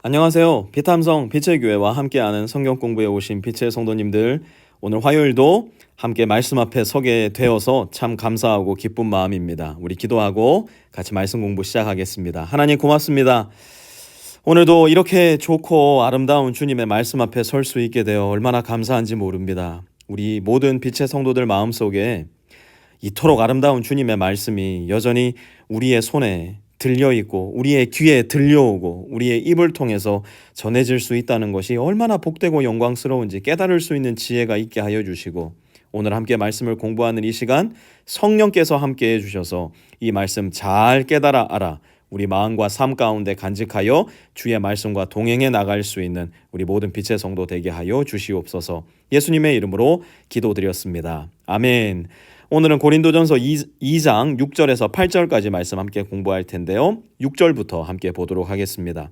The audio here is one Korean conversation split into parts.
안녕하세요. 비탐성 빛의 교회와 함께하는 성경 공부에 오신 빛의 성도님들, 오늘 화요일도 함께 말씀 앞에 서게 되어서 참 감사하고 기쁜 마음입니다. 우리 기도하고 같이 말씀 공부 시작하겠습니다. 하나님 고맙습니다. 오늘도 이렇게 좋고 아름다운 주님의 말씀 앞에 설 수 있게 되어 얼마나 감사한지 모릅니다. 우리 모든 빛의 성도들 마음속에 이토록 아름다운 주님의 말씀이 여전히 우리의 손에 들려있고 우리의 귀에 들려오고 우리의 입을 통해서 전해질 수 있다는 것이 얼마나 복되고 영광스러운지 깨달을 수 있는 지혜가 있게 하여 주시고, 오늘 함께 말씀을 공부하는 이 시간 성령께서 함께 해주셔서 이 말씀 잘 깨달아 알아 우리 마음과 삶 가운데 간직하여 주의 말씀과 동행해 나갈 수 있는 우리 모든 빛의 성도 되게 하여 주시옵소서. 예수님의 이름으로 기도드렸습니다. 아멘. 오늘은 고린도전서 2장 6절에서 8절까지 말씀 함께 공부할 텐데요. 6절부터 함께 보도록 하겠습니다.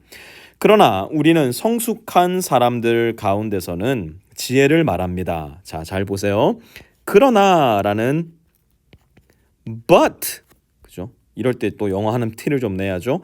그러나 우리는 성숙한 사람들 가운데서는 지혜를 말합니다. 자, 잘 보세요. 그러나라는 but, 그죠? 이럴 때 또 영어 하는 티를 좀 내야죠.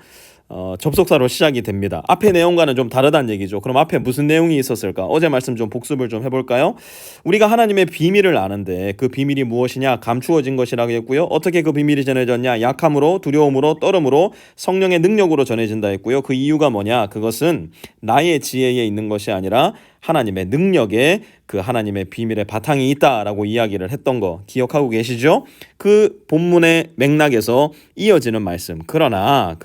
접속사로 시작이 됩니다. 앞의 내용과는 좀 다르다는 얘기죠. 그럼 앞에 무슨 내용이 있었을까? 어제 말씀 좀 복습을 좀 해볼까요? 우리가 하나님의 비밀을 아는데 그 비밀이 무엇이냐? 감추어진 것이라고 했고요. 어떻게 그 비밀이 전해졌냐? 약함으로, 두려움으로, 떨음으로, 성령의 능력으로 전해진다 했고요. 그 이유가 뭐냐? 그것은 나의 지혜에 있는 것이 아니라 하나님의 능력에 그 하나님의 비밀의 바탕이 있다라고 이야기를 했던 거 기억하고 계시죠? 그 본문의 맥락에서 이어지는 말씀. 그러나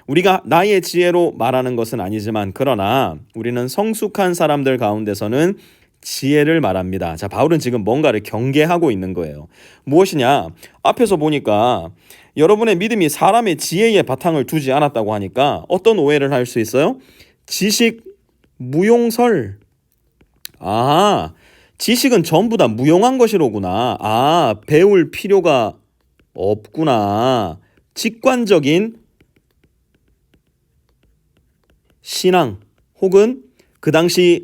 우리가 나의 지혜로 말하는 것은 아니지만 그러나 우리는 성숙한 사람들 가운데서는 지혜를 말합니다. 자, 바울은 지금 뭔가를 경계하고 있는 거예요. 무엇이냐? 앞에서 보니까 여러분의 믿음이 사람의 지혜에 바탕을 두지 않았다고 하니까 어떤 오해를 할 수 있어요? 지식 무용설. 지식은 전부 다 무용한 것이로구나. 배울 필요가 없구나. 직관적인 신앙, 혹은 그 당시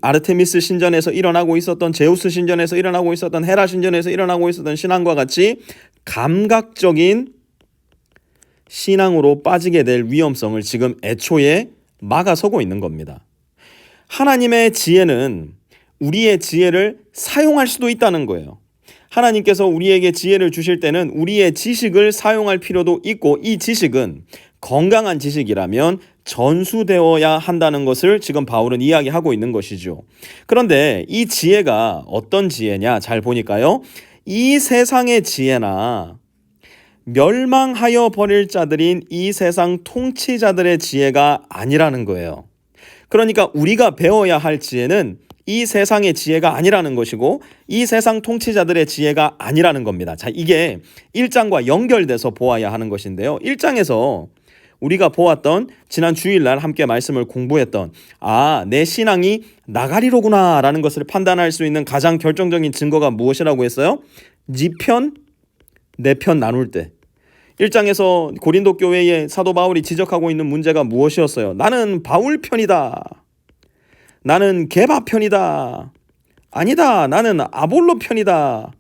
아르테미스 신전에서 일어나고 있었던, 제우스 신전에서 일어나고 있었던, 헤라 신전에서 일어나고 있었던 신앙과 같이 감각적인 신앙으로 빠지게 될 위험성을 지금 애초에 막아서고 있는 겁니다. 하나님의 지혜는 우리의 지혜를 사용할 수도 있다는 거예요. 하나님께서 우리에게 지혜를 주실 때는 우리의 지식을 사용할 필요도 있고, 이 지식은 건강한 지식이라면 전수되어야 한다는 것을 지금 바울은 이야기하고 있는 것이죠. 그런데 이 지혜가 어떤 지혜냐? 잘 보니까요. 이 세상의 지혜나 멸망하여 버릴 자들인 이 세상 통치자들의 지혜가 아니라는 거예요. 그러니까 우리가 배워야 할 지혜는 이 세상의 지혜가 아니라는 것이고 이 세상 통치자들의 지혜가 아니라는 겁니다. 자, 이게 1장과 연결돼서 보아야 하는 것인데요. 1장에서 우리가 보았던, 지난 주일날 함께 말씀을 공부했던 내 신앙이 나가리로구나 라는 것을 판단할 수 있는 가장 결정적인 증거가 무엇이라고 했어요? 네 편, 내 편 나눌 때. 1장에서 고린도 교회의 사도 바울이 지적하고 있는 문제가 무엇이었어요? 나는 바울 편이다. 나는 게바 편이다. 아니다. 나는 아볼로 편이다.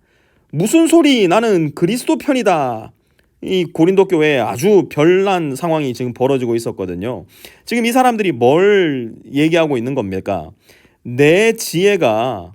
무슨 소리? 나는 그리스도 편이다. 이 고린도 교회에 아주 별난 상황이 지금 벌어지고 있었거든요. 지금 이 사람들이 뭘 얘기하고 있는 겁니까? 내 지혜가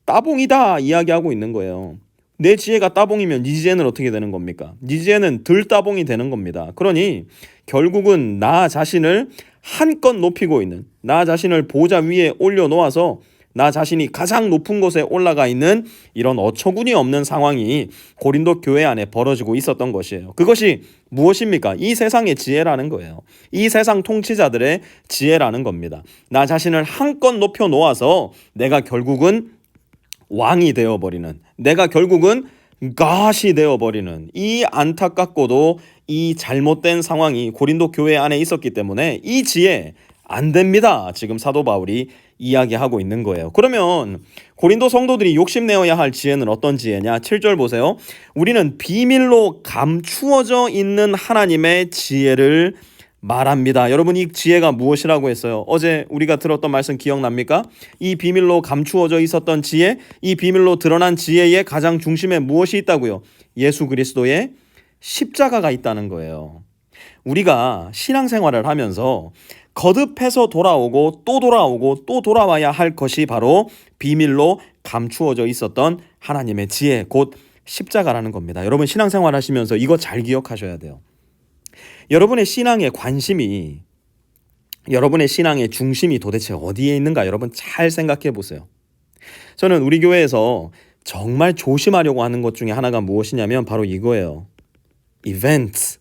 따봉이다 이야기하고 있는 거예요. 내 지혜가 따봉이면 네 지혜는 어떻게 되는 겁니까? 네 지혜는 덜 따봉이 되는 겁니다. 그러니 결국은 나 자신을 한껏 높이고 있는, 나 자신을 보좌 위에 올려놓아서 나 자신이 가장 높은 곳에 올라가 있는 이런 어처구니 없는 상황이 고린도 교회 안에 벌어지고 있었던 것이에요. 그것이 무엇입니까? 이 세상의 지혜라는 거예요. 이 세상 통치자들의 지혜라는 겁니다. 나 자신을 한껏 높여 놓아서 내가 결국은 왕이 되어버리는, 내가 결국은 God이 되어버리는 이 안타깝고도 이 잘못된 상황이 고린도 교회 안에 있었기 때문에 이 지혜 안 됩니다. 지금 사도 바울이 이야기하고 있는 거예요. 그러면 고린도 성도들이 욕심내어야 할 지혜는 어떤 지혜냐? 7절 보세요. 우리는 비밀로 감추어져 있는 하나님의 지혜를 말합니다. 여러분, 이 지혜가 무엇이라고 했어요? 어제 우리가 들었던 말씀 기억납니까? 이 비밀로 감추어져 있었던 지혜, 이 비밀로 드러난 지혜의 가장 중심에 무엇이 있다고요? 예수 그리스도의 십자가가 있다는 거예요. 우리가 신앙생활을 하면서 거듭해서 돌아오고 또 돌아오고 또 돌아와야 할 것이 바로 비밀로 감추어져 있었던 하나님의 지혜, 곧 십자가라는 겁니다. 여러분 신앙생활 하시면서 이거 잘 기억하셔야 돼요. 여러분의 신앙의 관심이, 여러분의 신앙의 중심이 도대체 어디에 있는가 여러분 잘 생각해 보세요. 저는 우리 교회에서 정말 조심하려고 하는 것 중에 하나가 무엇이냐면 바로 이거예요. 이벤트,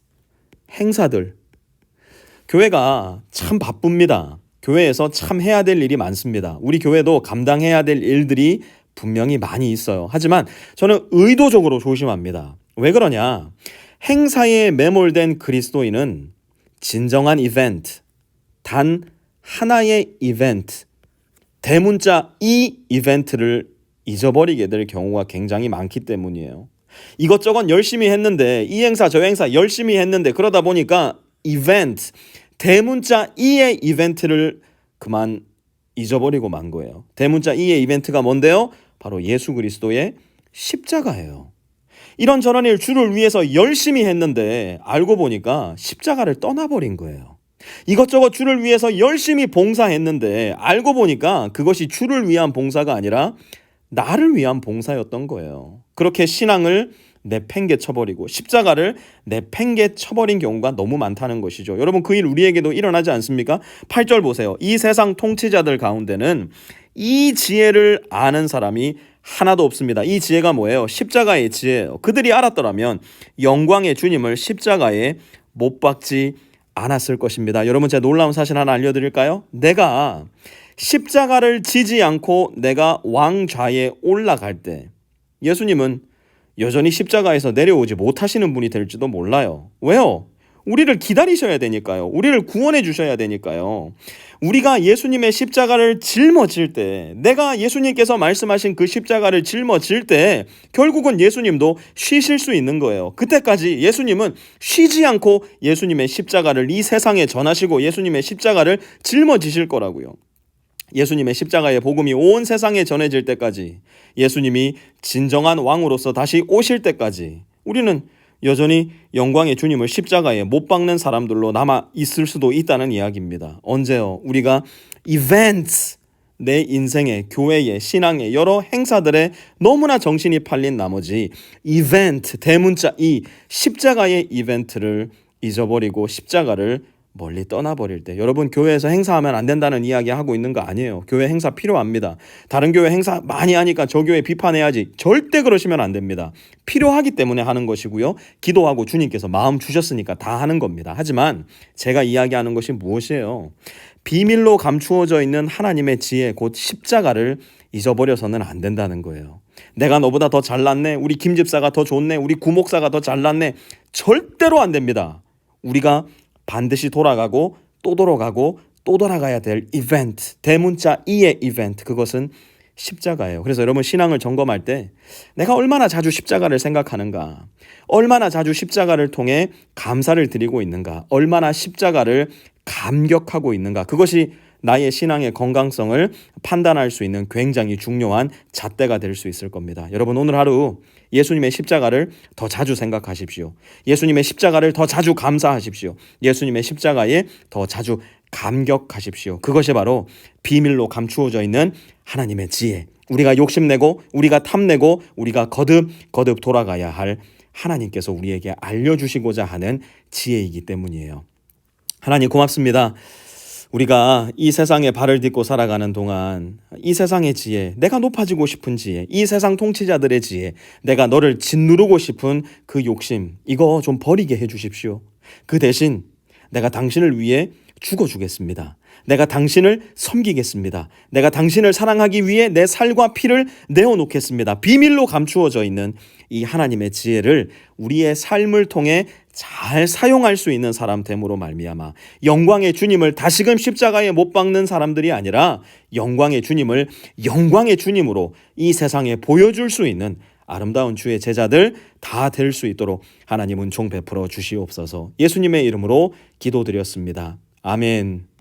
행사들. 교회가 참 바쁩니다. 교회에서 참 해야 될 일이 많습니다. 우리 교회도 감당해야 될 일들이 분명히 많이 있어요. 하지만 저는 의도적으로 조심합니다. 왜 그러냐? 행사에 매몰된 그리스도인은 진정한 이벤트, 단 하나의 이벤트, 대문자 이 이벤트를 잊어버리게 될 경우가 굉장히 많기 때문이에요. 이것저것 열심히 했는데, 이 행사 저 행사 열심히 했는데, 그러다 보니까 이벤트, 대문자 이의 이벤트를 그만 잊어버리고 만 거예요. 대문자 이의 이벤트가 뭔데요? 바로 예수 그리스도의 십자가예요. 이런저런 일 주를 위해서 열심히 했는데 알고 보니까 십자가를 떠나버린 거예요. 이것저것 주를 위해서 열심히 봉사했는데 알고 보니까 그것이 주를 위한 봉사가 아니라 나를 위한 봉사였던 거예요. 그렇게 신앙을 내팽개쳐버리고 십자가를 내팽개쳐버린 경우가 너무 많다는 것이죠. 여러분 그 일 우리에게도 일어나지 않습니까? 8절 보세요. 이 세상 통치자들 가운데는 이 지혜를 아는 사람이 하나도 없습니다. 이 지혜가 뭐예요? 십자가의 지혜예요. 그들이 알았더라면 영광의 주님을 십자가에 못 박지 않았을 것입니다. 여러분 제가 놀라운 사실 하나 알려드릴까요? 내가 십자가를 지지 않고 내가 왕좌에 올라갈 때 예수님은 여전히 십자가에서 내려오지 못하시는 분이 될지도 몰라요. 왜요? 우리를 기다리셔야 되니까요. 우리를 구원해 주셔야 되니까요. 우리가 예수님의 십자가를 짊어질 때, 내가 예수님께서 말씀하신 그 십자가를 짊어질 때 결국은 예수님도 쉬실 수 있는 거예요. 그때까지 예수님은 쉬지 않고 예수님의 십자가를 이 세상에 전하시고 예수님의 십자가를 짊어지실 거라고요. 예수님의 십자가의 복음이 온 세상에 전해질 때까지, 예수님이 진정한 왕으로서 다시 오실 때까지 우리는 여전히 영광의 주님을 십자가에 못 박는 사람들로 남아 있을 수도 있다는 이야기입니다. 언제요? 우리가 이벤트, 내 인생의, 교회의, 신앙의 여러 행사들에 너무나 정신이 팔린 나머지 이벤트, 대문자 이 십자가의 이벤트를 잊어버리고 십자가를 멀리 떠나버릴 때, 여러분 교회에서 행사하면 안 된다는 이야기 하고 있는 거 아니에요. 교회 행사 필요합니다. 다른 교회 행사 많이 하니까 저 교회 비판해야지, 절대 그러시면 안 됩니다. 필요하기 때문에 하는 것이고요. 기도하고 주님께서 마음 주셨으니까 다 하는 겁니다. 하지만 제가 이야기하는 것이 무엇이에요? 비밀로 감추어져 있는 하나님의 지혜, 곧 십자가를 잊어버려서는 안 된다는 거예요. 내가 너보다 더 잘났네, 우리 김 집사가 더 좋네, 우리 구목사가 더 잘났네, 절대로 안 됩니다. 우리가 반드시 돌아가고 또 돌아가고 또 돌아가야 될 이벤트, 대문자 이의 이벤트, 그것은 십자가예요. 그래서 여러분 신앙을 점검할 때 내가 얼마나 자주 십자가를 생각하는가, 얼마나 자주 십자가를 통해 감사를 드리고 있는가, 얼마나 십자가를 감격하고 있는가, 그것이 나의 신앙의 건강성을 판단할 수 있는 굉장히 중요한 잣대가 될 수 있을 겁니다. 여러분 오늘 하루 예수님의 십자가를 더 자주 생각하십시오. 예수님의 십자가를 더 자주 감사하십시오. 예수님의 십자가에 더 자주 감격하십시오. 그것이 바로 비밀로 감추어져 있는 하나님의 지혜, 우리가 욕심내고 우리가 탐내고 우리가 거듭 돌아가야 할 하나님께서 우리에게 알려주시고자 하는 지혜이기 때문이에요. 하나님 고맙습니다. 우리가 이 세상에 발을 딛고 살아가는 동안 이 세상의 지혜, 내가 높아지고 싶은 지혜, 이 세상 통치자들의 지혜, 내가 너를 짓누르고 싶은 그 욕심, 이거 좀 버리게 해주십시오. 그 대신 내가 당신을 위해 죽어주겠습니다. 내가 당신을 섬기겠습니다. 내가 당신을 사랑하기 위해 내 살과 피를 내어놓겠습니다. 비밀로 감추어져 있는 이 하나님의 지혜를 우리의 삶을 통해 잘 사용할 수 있는 사람 됨으로 말미암아 영광의 주님을 다시금 십자가에 못 박는 사람들이 아니라 영광의 주님을 영광의 주님으로 이 세상에 보여줄 수 있는 아름다운 주의 제자들 다 될 수 있도록 하나님 은총 베풀어 주시옵소서. 예수님의 이름으로 기도드렸습니다. 아멘.